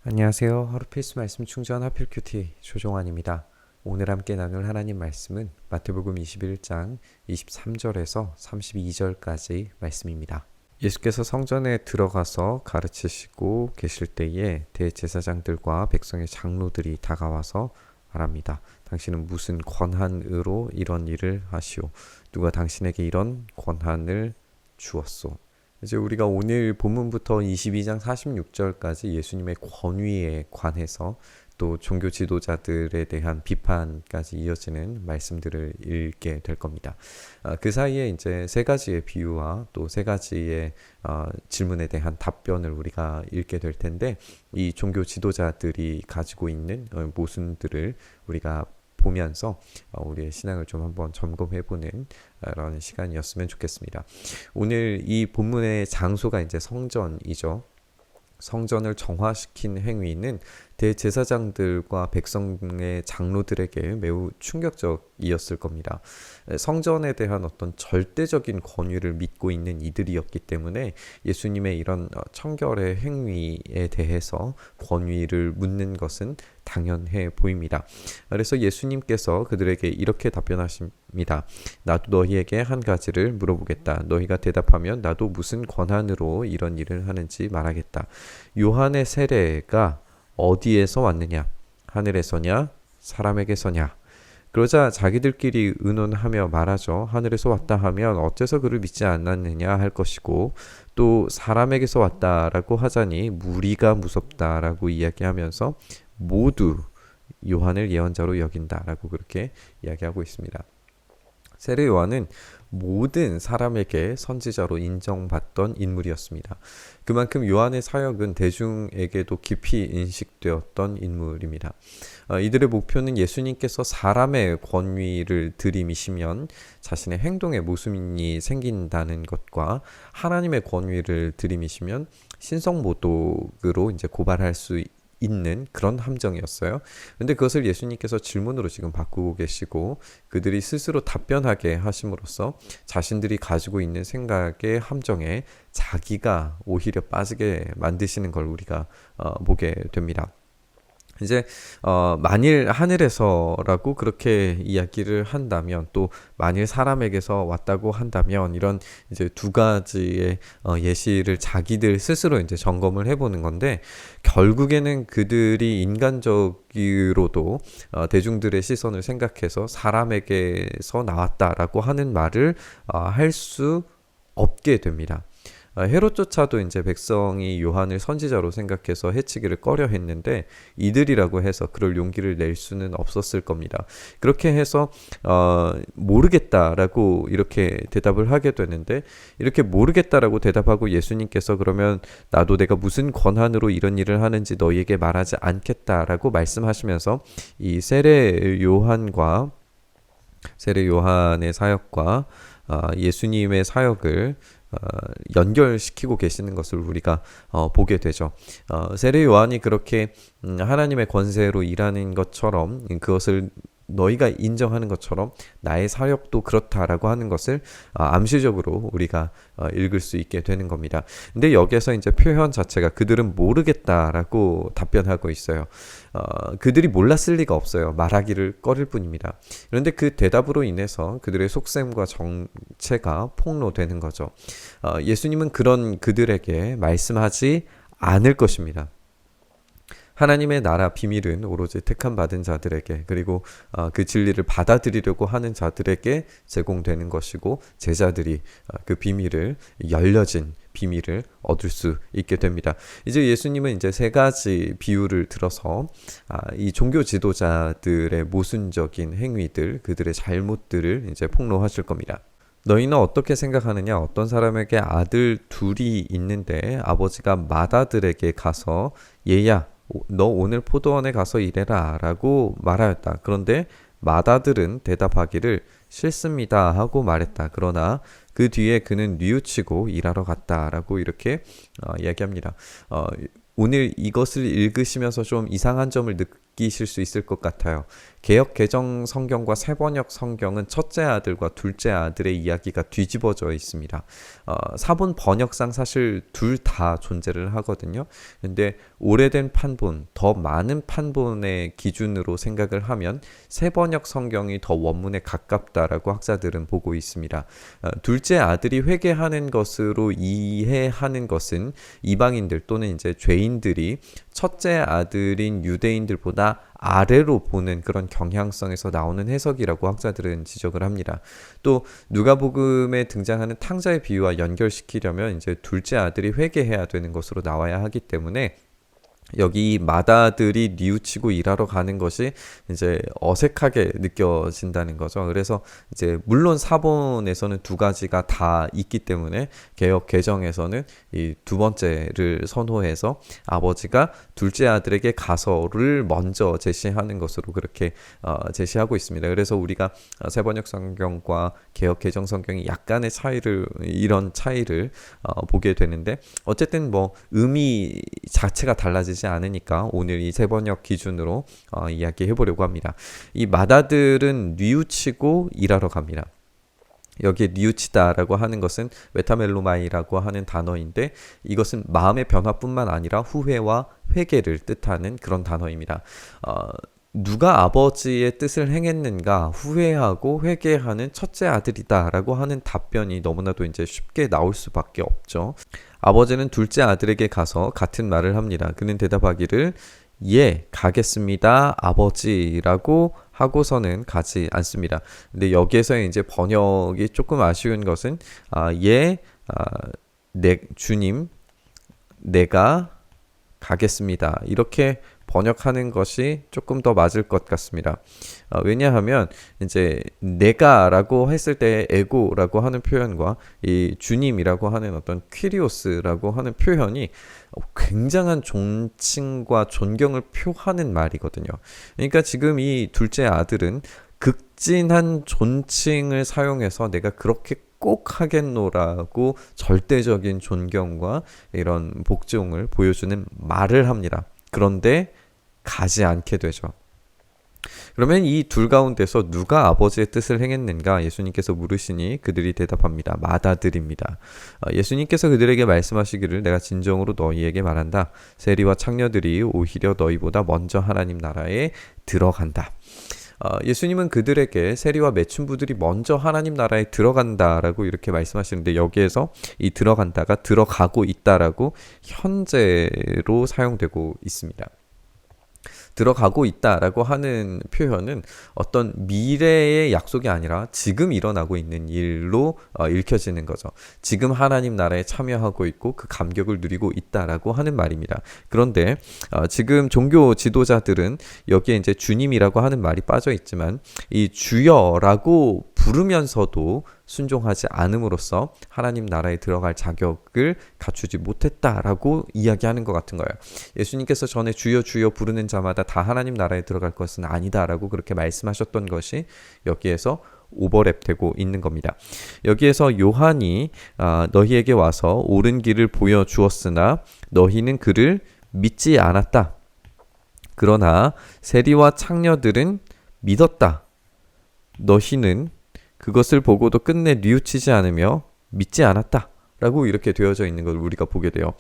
안녕하세요. 하루 필수 말씀 충전 하필 큐티 조종환입니다. 오늘 함께 나눌 하나님 말씀은 마태복음 21장 23절에서 32절까지 말씀입니다. 예수께서 성전에 들어가서 가르치시고 계실 때에 대제사장들과 백성의 장로들이 다가와서 말합니다. 당신은 무슨 권한으로 이런 일을 하시오? 누가 당신에게 이런 권한을 주었소? 이제 우리가 오늘 본문부터 22장 46절까지 예수님의 권위에 관해서 또 종교 지도자들에 대한 비판까지 이어지는 말씀들을 읽게 될 겁니다. 그 사이에 이제 세 가지의 비유와 또 세 가지의 질문에 대한 답변을 우리가 읽게 될 텐데, 이 종교 지도자들이 가지고 있는 모순들을 우리가 보면서 우리의 신앙을 좀 한번 점검해보는 그런 시간이었으면 좋겠습니다. 오늘 이 본문의 장소가 이제 성전이죠. 성전을 정화시킨 행위는 대제사장들과 백성의 장로들에게 매우 충격적이었을 겁니다. 성전에 대한 어떤 절대적인 권위를 믿고 있는 이들이었기 때문에 예수님의 이런 청결의 행위에 대해서 권위를 묻는 것은 당연해 보입니다. 그래서 예수님께서 그들에게 이렇게 답변하십니다. 나도 너희에게 한 가지를 물어보겠다. 너희가 대답하면 나도 무슨 권한으로 이런 일을 하는지 말하겠다. 요한의 세례가 어디에서 왔느냐? 하늘에서냐? 사람에게서냐? 그러자 자기들끼리 의논하며 말하죠. 하늘에서 왔다 하면 어째서 그를 믿지 않았느냐 할 것이고, 또 사람에게서 왔다라고 하자니 무리가 무섭다라고 이야기하면서 모두 요한을 예언자로 여긴다라고 그렇게 이야기하고 있습니다. 세례 요한은 모든 사람에게 선지자로 인정받던 인물이었습니다. 그만큼 요한의 사역은 대중에게도 깊이 인식되었던 인물입니다. 이들의 목표는 예수님께서 사람의 권위를 들이미시면 자신의 행동에 모순이 생긴다는 것과, 하나님의 권위를 들이미시면 신성모독으로 이제 고발할 수 있는 그런 함정이었어요. 근데 그것을 예수님께서 질문으로 지금 바꾸고 계시고, 그들이 스스로 답변하게 하심으로써 자신들이 가지고 있는 생각의 함정에 자기가 오히려 빠지게 만드시는 걸 우리가 보게 됩니다. 이제 만일 하늘에서라고 그렇게 이야기를 한다면, 또 만일 사람에게서 왔다고 한다면, 이런 이제 두 가지의 예시를 자기들 스스로 이제 점검을 해보는 건데, 결국에는 그들이 인간적으로도 대중들의 시선을 생각해서 사람에게서 나왔다라고 하는 말을 할 수 없게 됩니다. 헤롯조차도 이제 백성이 요한을 선지자로 생각해서 해치기를 꺼려 했는데, 이들이라고 해서 그럴 용기를 낼 수는 없었을 겁니다. 그렇게 해서 모르겠다라고 이렇게 대답을 하게 되는데, 이렇게 모르겠다라고 대답하고 예수님께서 그러면 나도 내가 무슨 권한으로 이런 일을 하는지 너희에게 말하지 않겠다라고 말씀하시면서 이 세례 요한의 사역과 예수님의 사역을 연결시키고 계시는 것을 우리가 보게 되죠. 세례 요한이 그렇게 하나님의 권세로 일하는 것처럼, 그것을 너희가 인정하는 것처럼 나의 사역도 그렇다라고 하는 것을 암시적으로 우리가 읽을 수 있게 되는 겁니다. 근데 여기서 이제 표현 자체가 그들은 모르겠다라고 답변하고 있어요. 그들이 몰랐을 리가 없어요. 말하기를 꺼릴 뿐입니다. 그런데 그 대답으로 인해서 그들의 속셈과 정체가 폭로되는 거죠. 예수님은 그런 그들에게 말씀하지 않을 것입니다. 하나님의 나라 비밀은 오로지 택함 받은 자들에게, 그리고 그 진리를 받아들이려고 하는 자들에게 제공되는 것이고, 제자들이 그 비밀을, 열려진 비밀을 얻을 수 있게 됩니다. 이제 예수님은 이제 세 가지 비유를 들어서 이 종교 지도자들의 모순적인 행위들, 그들의 잘못들을 이제 폭로하실 겁니다. 너희는 어떻게 생각하느냐? 어떤 사람에게 아들 둘이 있는데 아버지가 맏아들에게 가서 얘야, 너 오늘 포도원에 가서 일해라 라고 말하였다. 그런데 맏아들은 대답하기를 싫습니다 하고 말했다. 그러나 그 뒤에 그는 뉘우치고 일하러 갔다 라고 이렇게 이야기합니다. 오늘 이것을 읽으시면서 좀 이상한 점을 느끼실 수 있을 것 같아요. 개역 개정 성경과 새번역 성경은 첫째 아들과 둘째 아들의 이야기가 뒤집어져 있습니다. 사본 번역상 사실 둘 다 존재를 하거든요. 근데 오래된 판본, 더 많은 판본의 기준으로 생각을 하면 새번역 성경이 더 원문에 가깝다라고 학자들은 보고 있습니다. 둘째 아들이 회개하는 것으로 이해하는 것은 이방인들 또는 이제 죄인들이 첫째 아들인 유대인들보다 아래로 보는 그런 경향성에서 나오는 해석이라고 학자들은 지적을 합니다. 또 누가복음에 등장하는 탕자의 비유와 연결시키려면 이제 둘째 아들이 회개해야 되는 것으로 나와야 하기 때문에 여기 맏아들이 뉘우치고 일하러 가는 것이 이제 어색하게 느껴진다는 거죠. 그래서 이제 물론 사본에서는 두 가지가 다 있기 때문에 개역 개정에서는 이 두 번째를 선호해서 아버지가 둘째 아들에게 가서를 먼저 제시하는 것으로 그렇게 제시하고 있습니다. 그래서 우리가 새번역 성경과 개역 개정 성경이 약간의 이런 차이를 보게 되는데 어쨌든 뭐 의미 자체가 달라지지 않으니까 오늘 이 새번역 기준으로 이야기해 보려고 합니다. 이 맏아들은 뉘우치고 일하러 갑니다. 여기에 뉘우치다라고 하는 것은 메타멜로마이라고 하는 단어인데 이것은 마음의 변화뿐만 아니라 후회와 회개를 뜻하는 그런 단어입니다. 누가 아버지의 뜻을 행했는가 후회하고 회개하는 첫째 아들이다라고 하는 답변이 너무나도 이제 쉽게 나올 수밖에 없죠. 아버지는 둘째 아들에게 가서 같은 말을 합니다. 그는 대답하기를 예, 가겠습니다, 아버지라고 하고서는 가지 않습니다. 근데 여기에서 이제 번역이 조금 아쉬운 것은 주님, 내가 가겠습니다. 이렇게 번역하는 것이 조금 더 맞을 것 같습니다. 왜냐하면 이제 내가라고 했을 때 에고라고 하는 표현과 이 주님이라고 하는 어떤 퀴리오스라고 하는 표현이 굉장한 존칭과 존경을 표하는 말이거든요. 그러니까 지금 이 둘째 아들은 극진한 존칭을 사용해서 내가 그렇게 꼭 하겠노라고 절대적인 존경과 이런 복종을 보여주는 말을 합니다. 그런데 가지 않게 되죠. 그러면 이 둘 가운데서 누가 아버지의 뜻을 행했는가 예수님께서 물으시니 그들이 대답합니다. 맏아들입니다. 예수님께서 그들에게 말씀하시기를 내가 진정으로 너희에게 말한다. 세리와 창녀들이 오히려 너희보다 먼저 하나님 나라에 들어간다. 예수님은 그들에게 세리와 매춘부들이 먼저 하나님 나라에 들어간다라고 이렇게 말씀하시는데 여기에서 이 들어간다가 들어가고 있다라고 현재로 사용되고 있습니다. 들어가고 있다라고 하는 표현은 어떤 미래의 약속이 아니라 지금 일어나고 있는 일로 읽혀지는 거죠. 지금 하나님 나라에 참여하고 있고 그 감격을 누리고 있다라고 하는 말입니다. 그런데 지금 종교 지도자들은 여기에 이제 주님이라고 하는 말이 빠져 있지만 이 주여라고 부르면서도 순종하지 않음으로써 하나님 나라에 들어갈 자격을 갖추지 못했다라고 이야기하는 것 같은 거예요. 예수님께서 전에 주여 주여 부르는 자마다 다 하나님 나라에 들어갈 것은 아니다라고 그렇게 말씀하셨던 것이 여기에서 오버랩되고 있는 겁니다. 여기에서 요한이 너희에게 와서 옳은 길을 보여주었으나 너희는 그를 믿지 않았다. 그러나 세리와 창녀들은 믿었다. 너희는 그것을 보고도 끝내 뉘우치지 않으며 믿지 않았다 라고 이렇게 되어져 있는 걸 우리가 보게 돼요.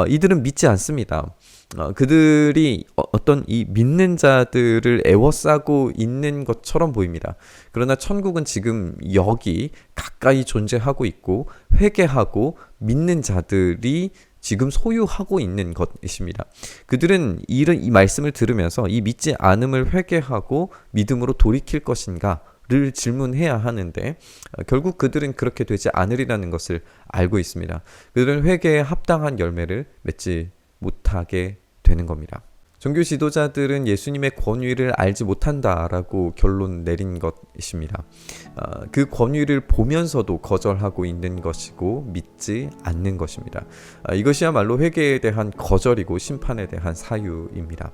이들은 믿지 않습니다. 그들이 어떤 이 믿는 자들을 애워싸고 있는 것처럼 보입니다. 그러나 천국은 지금 여기 가까이 존재하고 있고 회개하고 믿는 자들이 지금 소유하고 있는 것입니다. 그들은 이 말씀을 들으면서 이 믿지 않음을 회개하고 믿음으로 돌이킬 것인가 를 질문해야 하는데 결국 그들은 그렇게 되지 않으리라는 것을 알고 있습니다. 그들은 회개에 합당한 열매를 맺지 못하게 되는 겁니다. 종교 지도자들은 예수님의 권위를 알지 못한다라고 결론 내린 것입니다. 그 권위를 보면서도 거절하고 있는 것이고 믿지 않는 것입니다. 이것이야말로 회개에 대한 거절이고 심판에 대한 사유입니다.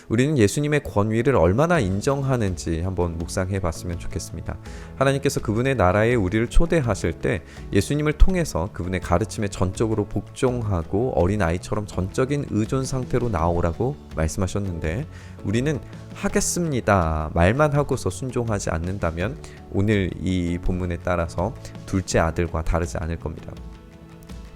우리는 예수님의 권위를 얼마나 인정하는지 한번 묵상해 봤으면 좋겠습니다. 하나님께서 그분의 나라에 우리를 초대하실 때 예수님을 통해서 그분의 가르침에 전적으로 복종하고 어린아이처럼 전적인 의존 상태로 나오라고 말씀하셨습니다. 말씀하셨는데 우리는 하겠습니다 말만 하고서 순종하지 않는다면 오늘 이 본문에 따라서 둘째 아들과 다르지 않을 겁니다.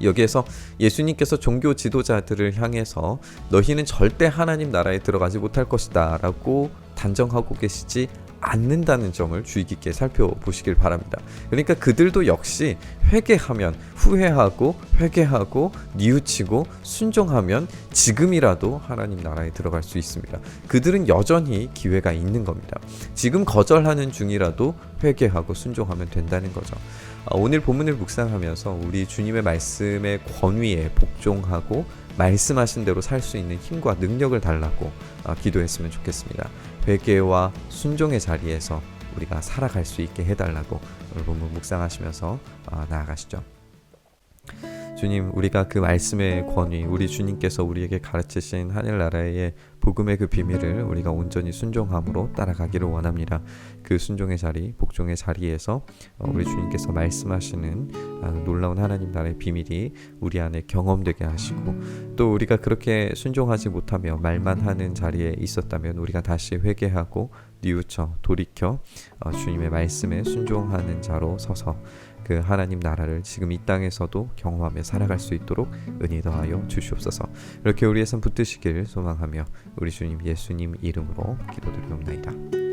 여기에서 예수님께서 종교 지도자들을 향해서 너희는 절대 하나님 나라에 들어가지 못할 것이다 라고 단정하고 계시지 않는다는 점을 주의 깊게 살펴보시길 바랍니다. 그러니까 그들도 역시 회개하면, 후회하고 회개하고 뉘우치고 순종하면 지금이라도 하나님 나라에 들어갈 수 있습니다. 그들은 여전히 기회가 있는 겁니다. 지금 거절하는 중이라도 회개하고 순종하면 된다는 거죠. 오늘 본문을 묵상하면서 우리 주님의 말씀의 권위에 복종하고 말씀하신 대로 살 수 있는 힘과 능력을 달라고 기도했으면 좋겠습니다. 회개와 순종의 자리에서 우리가 살아갈 수 있게 해달라고 오늘 본문 묵상하시면서 나아가시죠. 주님, 우리가 그 말씀의 권위, 우리 주님께서 우리에게 가르치신 하늘나라의 복음의 그 비밀을 우리가 온전히 순종함으로 따라가기를 원합니다. 그 순종의 자리, 복종의 자리에서 우리 주님께서 말씀하시는 놀라운 하나님 나라의 비밀이 우리 안에 경험되게 하시고, 또 우리가 그렇게 순종하지 못하며 말만 하는 자리에 있었다면 우리가 다시 회개하고 뉘우쳐 돌이켜 주님의 말씀에 순종하는 자로 서서 그 하나님 나라를 지금 이 땅에서도 경험하며 살아갈 수 있도록 은혜 더하여 주시옵소서. 이렇게 우리의 손 붙드시길 소망하며 우리 주님 예수님 이름으로 기도드리옵나이다.